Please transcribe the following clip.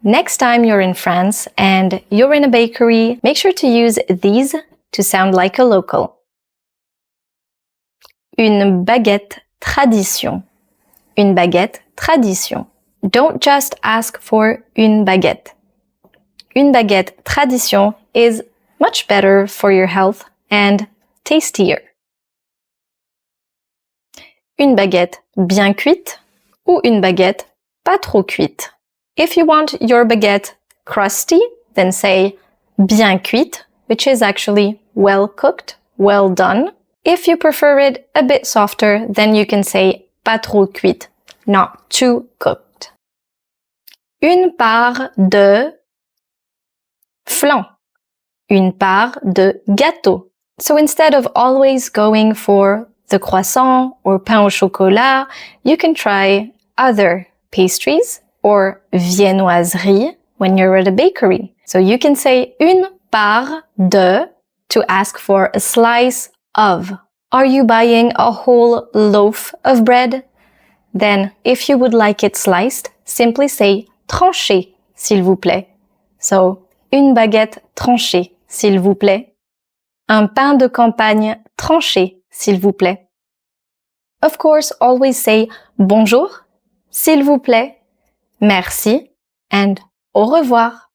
Next time you're in France and you're in a bakery, make sure to use these to sound like a local. Une baguette tradition. Une baguette tradition. Don't just ask for une baguette. Une baguette tradition is much better for your health and tastier. Une baguette bien cuite ou une baguette pas trop cuite. If you want your baguette crusty, then say bien cuite, which is actually well cooked, well done. If you prefer it a bit softer, then you can say pas trop cuite, not too cooked. Une part de flan. Une part de gâteau. So instead of always going for the croissant or pain au chocolat, you can try other pastries or viennoiserie when you're at a bakery. So you can say une part de to ask for a slice of. Are you buying a whole loaf of bread? Then, if you would like it sliced, simply say tranché, s'il vous plaît. So, une baguette tranchée, s'il vous plaît. Un pain de campagne tranché, s'il vous plaît. Of course, always say bonjour, s'il vous plaît, merci, and au revoir.